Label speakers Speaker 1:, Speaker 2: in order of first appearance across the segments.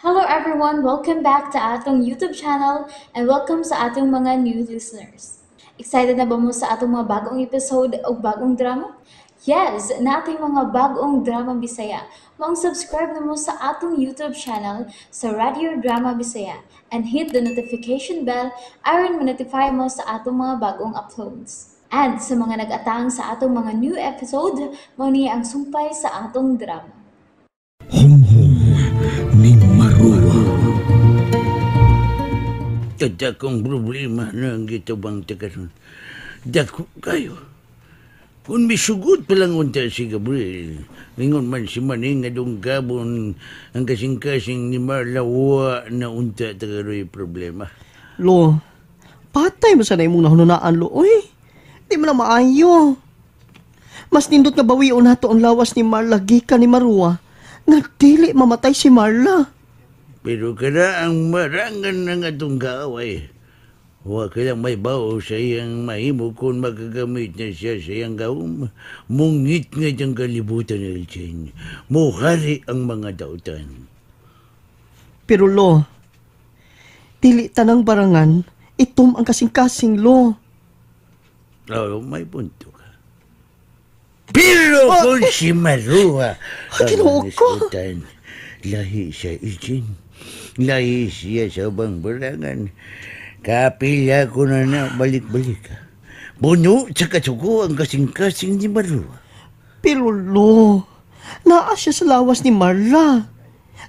Speaker 1: Hello everyone! Welcome back to atong YouTube channel and welcome sa atong mga new listeners. Excited na ba mo sa atong mga bagong episode o bagong drama? Yes, na ating mga bagong drama Bisaya. Mag-subscribe na mo sa atong YouTube channel sa Radio Drama Bisaya and hit the notification bell aron ma-notify mo sa atong mga bagong uploads. And sa mga nag-atang sa atong mga new episode, mao niya ang sumpay sa atong drama.
Speaker 2: Humhum ni Marua.
Speaker 3: Kada kong problema na ang gitabang takaron. Dako kayo. Kung misugod pa lang unta si Gabriel, ingon man si Maning nga gabon ang kasing-kasing ni Marla wa na unta takaroy problema.
Speaker 4: Lo, patay mo sa na imong nahununaan, lo. Uy, di mo na maayo. Mas nindot nga bawion nato ang lawas ni Marla gikan ni Marua nga dili mamatay si Marla.
Speaker 3: Pero kada ang marangan ng atong kaaway, wa kailang may bao sa iyang mahimo kung magagamit na siya sa iyang gawom. Mungit nga diyang kalibutan ng Elchin. Muhari ang mga dautan.
Speaker 4: Pero lo, dili tanang barangan, itom ang kasing-kasing, lo.
Speaker 3: Oh, may punto ka. Pero kung si Marua
Speaker 4: Ginoo ko.
Speaker 3: nasutan, lahi siya Elchin. Lahi siya sa bang barangan. Kapila ko na balik-balik ka. Puno sa kasuko ang kasing-kasing ni Marua.
Speaker 4: Pero lo, naa siya sa lawas ni Marla.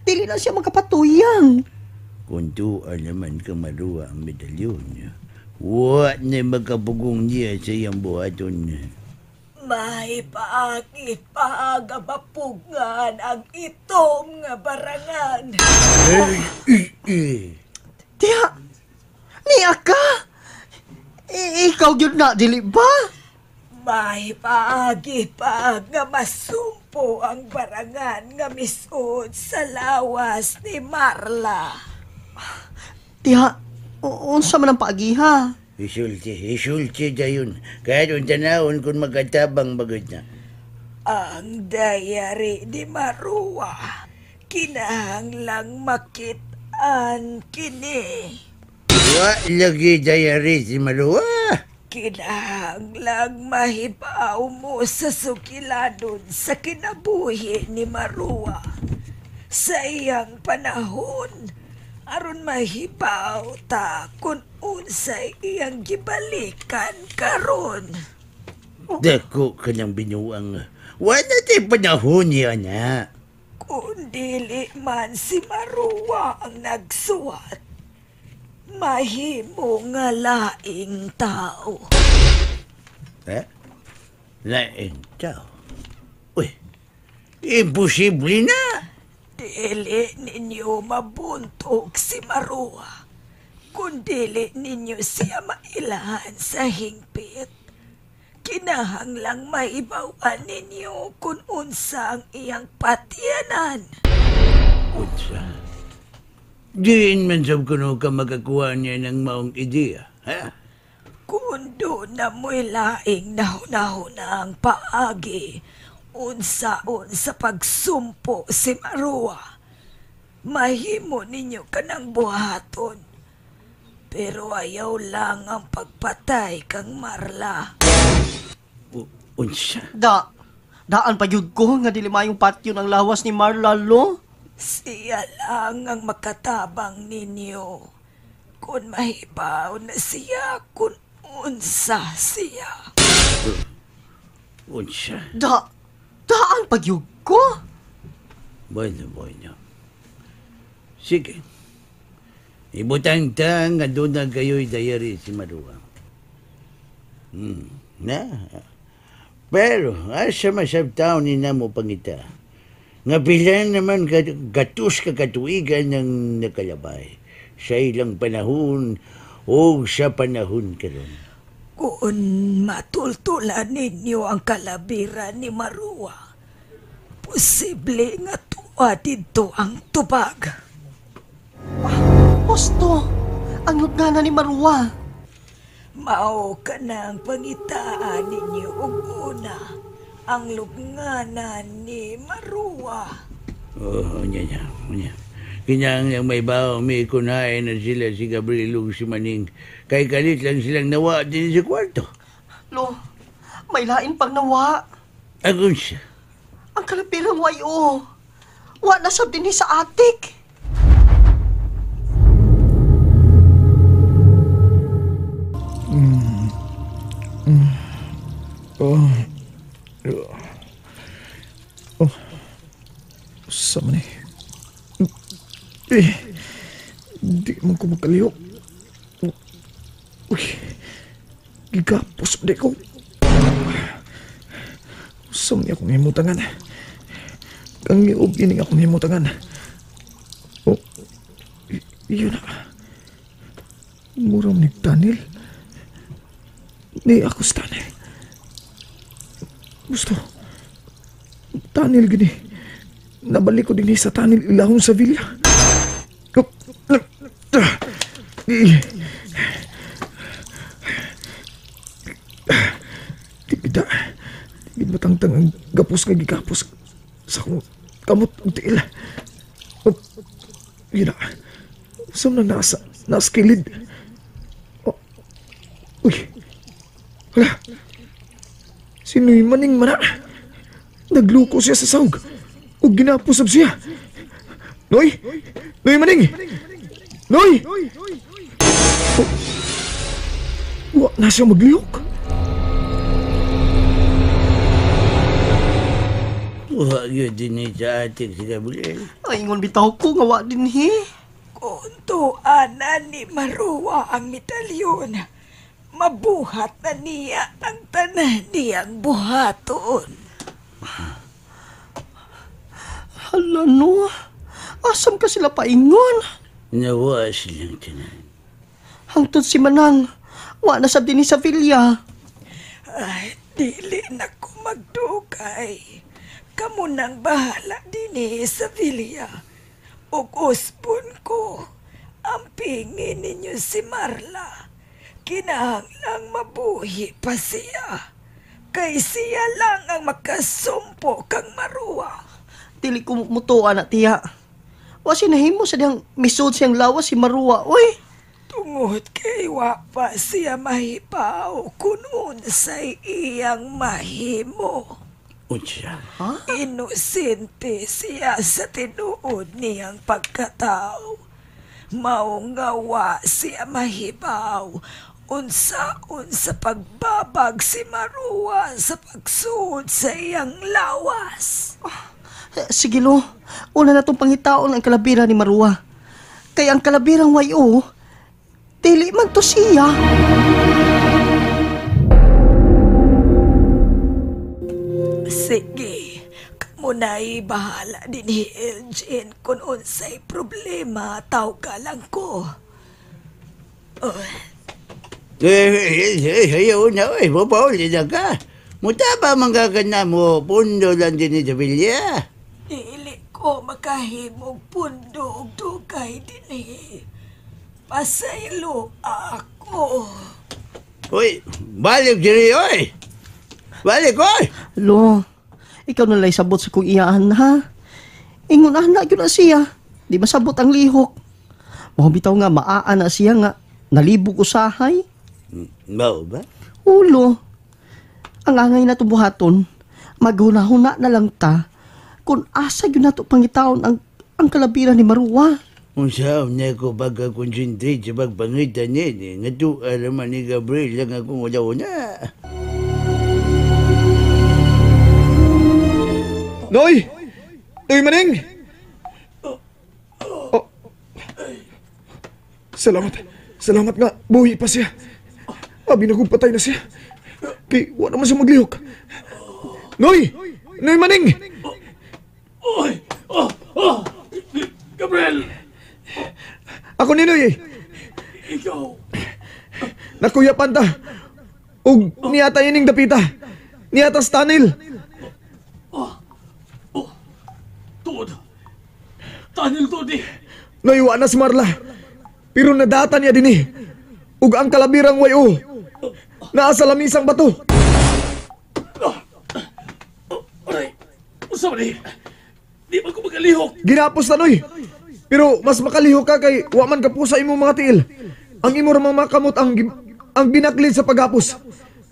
Speaker 4: Dili na siya magkapatuyang.
Speaker 3: Kung tuan naman ka Marua ang medalyon niya, wa na magkabugong niya sa iyang buhaton.
Speaker 5: May paagi-pagabapugan ang itom nga barangan.
Speaker 4: Tiya, niya ka? Ikaw yun na, dili ba?
Speaker 5: May paagi-pag nga masumpo ang barangan nga misud sa lawas ni Marla.
Speaker 4: Tiya, unsa man ang paagiha?
Speaker 3: Isulti dayon. Kahit ang tanawon kung magkatabang bagod na.
Speaker 5: Ang diary ni Marua, kinahanglang makitaan kini.
Speaker 3: Wa lagi diary si Marua.
Speaker 5: Kinahanglang mahibaw mo sa sukiladon sa kinabuhi ni Marua sa iyang panahon aron mahibaw ta kung unsay iyang gibalikan karon.
Speaker 3: Dako ka ng binuang. Wala tayo panahon niya na.
Speaker 5: Kung dili man si Marua ang nagsuwat, mahimo nga laing tao.
Speaker 3: Laing tao. Uy, imposible na.
Speaker 5: Dili ninyo mabuntog si Marua. Kung dili ninyo siya mailahan sa hingpit, kinahanglang maibawan ninyo kung unsa ang iyang patyanan.
Speaker 3: Unsa? Diin man sab kuno ka makakuha niya ng maong ideya, ha?
Speaker 5: Kung doon na mo'y laing nahuna-huna ang paagi, unsa-unsa pagsumpo si Marua, mahimo ninyo kanang buhaton. Pero ayaw lang ang pagpatay kang Marla.
Speaker 3: Unsa?
Speaker 4: Daan pa yun ko nga dili mayong patyo ng lawas ni Marla, lo.
Speaker 5: Siya lang ang makatabang ninyo. Kung mahibaw na siya, kung unsa siya.
Speaker 3: Unsa?
Speaker 4: Daan pa yun ko.
Speaker 3: Bueno. Sige. Ibutang-tang nga doon na kayo'y diary si Marua. Na. Pero, asa masabtaw ni namo pangita. Nga bilan naman gatus katuigan ng nakalabay. Sa ilang panahon o sa panahon karon.
Speaker 5: Kung matultulan ninyo ang kalabiran ni Marua, posible nga tuwa dito ang tubag.
Speaker 4: Gusto, ang lugana ni Marua.
Speaker 5: Mao ka ng pangitaan ninyo og una ang lugnanan ni Marua.
Speaker 3: Oh, unya. Kinyang yang may baho, may kunain na sila si Gabriel ug si Maning. Kay kalit lang silang nawa din sa kwarto.
Speaker 4: Lo, may lain pang nawa.
Speaker 3: Agon siya.
Speaker 4: Ang kalapirang wayo. Wa na sab dinhi sa atik.
Speaker 6: Sama ni. Di man ko magkalihok. Uy, gigapos pa di ko. Sama niya akong himutangan. Kang iub ining akong himutangan. Oh, yun na. Murang ni Daniel. Ni ako sa Daniel. Gusto. Daniel gini. Nabalik ko din sa Daniel ilahon sa villa. Tidak. Di matangtang ang gapos nga gigapos sa akong kamot ang tiil. Yun na. Saan na nasa kilid? Uy. Wala. Sino'y Maning mana? Nagluko siya sa sahog. O ginapusab siya. Noy! Noy Maning! Noy! Wa na siya magliyok.
Speaker 3: Wa yun din sa atik si Gabriel.
Speaker 4: Ay, ingon bitaw ko nga wa dinhi.
Speaker 5: Kuntuan na ni Maruwa ang medalyon. Mabuhat na niya ang tanan niyang buhaton.
Speaker 4: Hala no. Asam ka sila paingon?
Speaker 3: Nawa silang tanan.
Speaker 4: Hangtod si Manang. Wa na sab dinhi sa villa.
Speaker 5: Ay, dili na ko magdugay. Kamu nang bahala din sa villa. Ug uspon ko. Ampingin ninyo si Marla. Kinahanglang mabuhi pa siya. Kay siya lang ang makasumpo kang Maruwa.
Speaker 4: Dili ko mutuwa na tiya. Wa sinahimo sa diyang misod siyang lawas si Maruwa. Uy!
Speaker 5: Tungod kay wa pa siya mahipaw kung unsay iyang mahimo.
Speaker 3: Unsa?
Speaker 5: Inosente siya sa tinuod niyang pagkatao. Maungawa siya mahibaw. Unsaon sa pagbabag si Maruwa sa pagsuod sa iyang lawas.
Speaker 4: Sige lo, una na itong pangitaon ang kalabira ni Maruwa. Kaya ang kalabirang wayo, dili man to siya.
Speaker 5: Sige, kamo na'y bahala din ni Elgin kung unsay problema, tawag lang ko.
Speaker 3: Ayaw na, papauli na ka. Muta ba manggagana mo, pundo lang din sa bilya?
Speaker 5: Dili ko makahimog pundo og dugay din Pasaylo ako.
Speaker 3: Uy, balik diri, oy! Balik, oy!
Speaker 4: Lo, ikaw nalay sabot sa kong iyaan, ha? Ingon anak yun na siya. Di masabot ang lihok. Mahubitaw nga maaan na siya nga. Nalibog usahay.
Speaker 3: Mao ba?
Speaker 4: Ulo. Ang angay na tubuhaton, maghuna-huna na lang ta kung asa yun na to pangitaon ang kalabira ni Maruwa.
Speaker 3: Unsaon na ko pagka-concentrate sa pagpangitan niya, nga to alaman ni Gabriel lang akong wala-una.
Speaker 6: Noy! Noy Maning! Oh. Salamat nga. Buhi pa siya. Abi na kong patay na siya. Kay wala naman siya maglihok. Noy! Noy Maning!
Speaker 2: Oy! Gabriel!
Speaker 6: Ako ni Noy eh.
Speaker 2: Ikaw!
Speaker 6: Nakuyapan ta. Ug niyata ining dapita. Niyata Stanil.
Speaker 2: Tuod! Daniel Todi!
Speaker 6: Noy wa na si Marla. Pero nadata niya din eh. Ug ang kalabirang wayo. Naa sa lamisang bato.
Speaker 2: Aray! Usa man eh! Di man ko magalihok!
Speaker 6: Ginapos na Noy. Pero mas makaliho ka kay wa man ka po sa imong mga tiil. Ang imo ra mga kamot ang binaklid sa paghapos.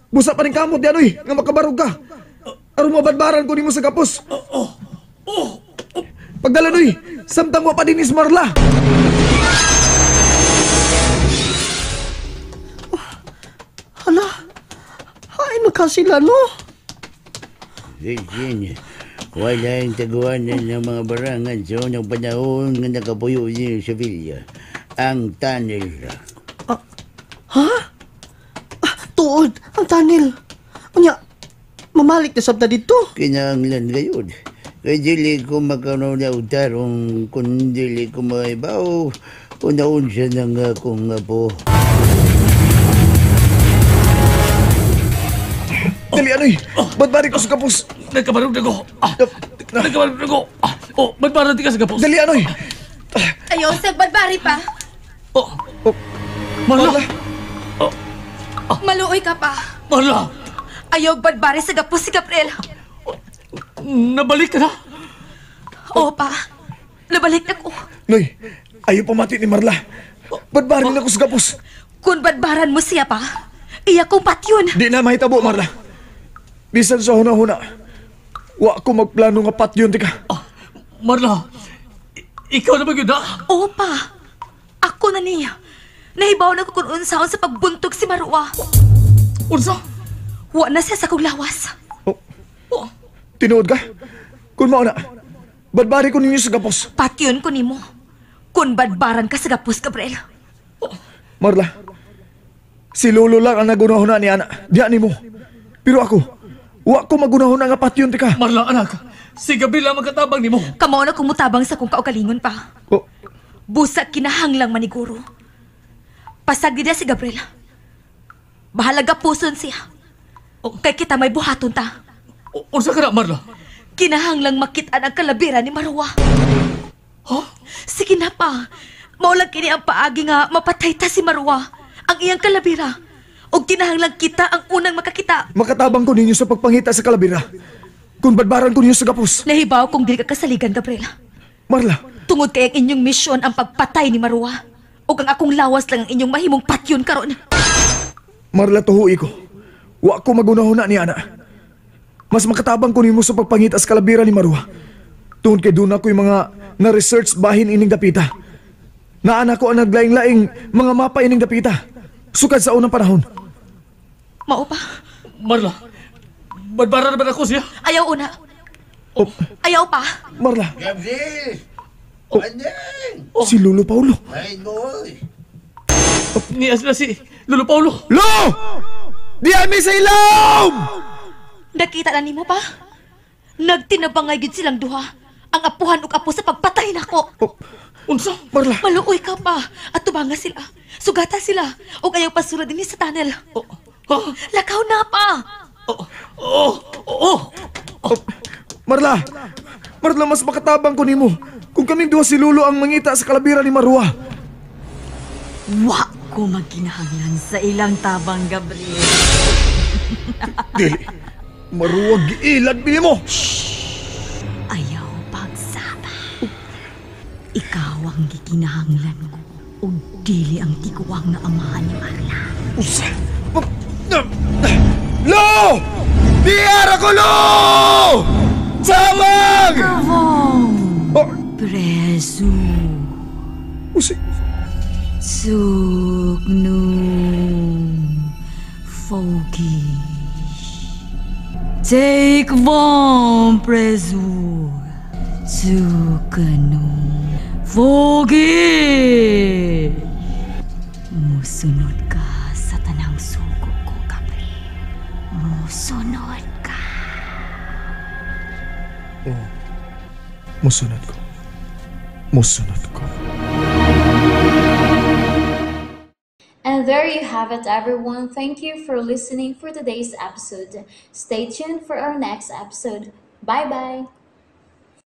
Speaker 6: Busa pa ning kamot di anoy nga makabarog ka. Aron mabadbaran ko nimo sa gapos. Pagdala noy, samtang wa pa dinis Marla.
Speaker 4: Hala, hain na ka sila, no?
Speaker 3: Sige, wala yung taguanan ng mga barangan sa unang panahon nga nakapuyo niyo sa Villa. Ang tunnel.
Speaker 4: Tuod, ang tunnel. Unya, mamalik na sabta dito.
Speaker 3: Kinahanglan gayon. Kaya dili ko makaroon na utarong kung dili ko maibaw. Unaon siya ng akong apo.
Speaker 6: Dali anoy, badbari ko sa kapos.
Speaker 2: Nagkabarog na ko. Nagkabarog na ko. Badbaran di ka sa gapos.
Speaker 6: Dali anoy.
Speaker 5: Ayaw sa badbari pa.
Speaker 2: Marla!
Speaker 5: Maluoy ka pa.
Speaker 2: Marla!
Speaker 5: Ayaw badbari sa gapos si Gabriel.
Speaker 2: Nabalik ka na?
Speaker 5: Oo pa. Nabalik na ko.
Speaker 6: Noy, ayaw pamati ni Marla. Badbari na ko sa kapos.
Speaker 5: Kung badbaran mo siya pa, iya kong patyon.
Speaker 6: Di na mahitabo, Marla. Bisan sa huna-huna, wa ko magplano nga patyon, tika.
Speaker 2: Marla! Ikaw na ba yun na?
Speaker 5: Oo pa. Ako na niya. Nahibaw na ko kung unsaon sa pagbuntog si Marua.
Speaker 2: Unsa?
Speaker 5: Wa na siya sa kong lawas.
Speaker 6: Tinuod ka? Kung mao na, badbari ko ninyo sa gapos.
Speaker 5: Patyon ko nimo. Kung badbaran ka sa gapos, Gabriel.
Speaker 6: Marla, si Lolo lang ang nagunahuna ni Ana. Diyan ni mo. Pero ako, wa ko magunahuna nga patyon, tika.
Speaker 2: Marla, anak. Si Gabriel ang magkatabang ni mo.
Speaker 5: Kamao na kumutabang sa kong kaugalingon pa.
Speaker 6: Oh,
Speaker 5: Busa kinahanglang maniguro. Pasagdi na si Gabriel. Bahalaga puson siya. Kay kita may buhaton ta.
Speaker 2: Unsa ka na, Marla?
Speaker 5: Kinahanglang makitaan ang kalabira ni Marwa.
Speaker 2: Ha?
Speaker 5: Sige na pa. Maulang kini ang paagi nga mapatay ta si Marwa. Ang iyang kalabira. O kinahanglang kita ang unang makakita.
Speaker 6: makatabang ko ninyo sa pagpangita sa kalabira. Kung badbaran ko ninyo sa gapos.
Speaker 5: Nahibaw kung dili ka kasaligan, Gabriel.
Speaker 6: Marla,
Speaker 5: Tungod kay ang inyong misyon ang pagpatay ni Marwa. O ang akong lawas lang ang inyong mahimong patyon karon.
Speaker 6: Marla, tuhui ko. Wa ko magunahuna ni Ana. Mas makatabang ko nimo sa pagpangita sa kalabira ni Marwa. Tungod kay doon ako yung mga na-research bahin ining dapita. Naana ko ang naglaing-laing mga mapa ining dapita. Sukad sa unang panahon.
Speaker 5: Mao pa.
Speaker 2: Marla, badbaran naman ako siya.
Speaker 5: Ayaw una.
Speaker 6: Oh,
Speaker 5: Ayaw pa.
Speaker 6: Marla,
Speaker 3: Gabriel!
Speaker 6: Oh.
Speaker 3: Aneng!
Speaker 6: si Lolo Paulo.
Speaker 3: Ay, boy!
Speaker 2: Niyas na si Lolo Paulo.
Speaker 6: Lo! Diyan mi sa ilom!
Speaker 5: Nakita na nimo pa? Nagtinabangay gid silang duha. Ang apuhan ug apo sa pagpatay nako.
Speaker 2: Unsa?
Speaker 6: Marla,
Speaker 5: Maluoy ka pa. At tubanga sila. Sugata sila. O ayaw pasura din sa tunnel.
Speaker 2: Ha?
Speaker 5: Lakaw na pa.
Speaker 6: Marla, mas makatabang ko nimo. Kung kaming duha si Lolo ang mangita sa kalabira ni Marwa.
Speaker 7: Wa ko magkinahanglan sa ilang tabang, Gabriel.
Speaker 6: Dili, Marwa giilag bili mo.
Speaker 7: Ayaw pagsaba. Ikaw ang gikinahanglan ko. O dili ang tiguang na amahan ni Marla.
Speaker 6: Usa. Lo! Diara ko, Lo! Sabang!
Speaker 7: Kavong!
Speaker 6: Oh,
Speaker 7: Preso.
Speaker 6: usi.
Speaker 7: Sugnum. Foggy. Take vom preso. Sugnum. Foggy! Musunod ka sa tanang sugo ko, Gabriel. Musunod ka.
Speaker 6: Musunod ko. Musunod ko.
Speaker 1: And there you have it, everyone. Thank you for listening for today's episode. Stay tuned for our next episode. Bye bye.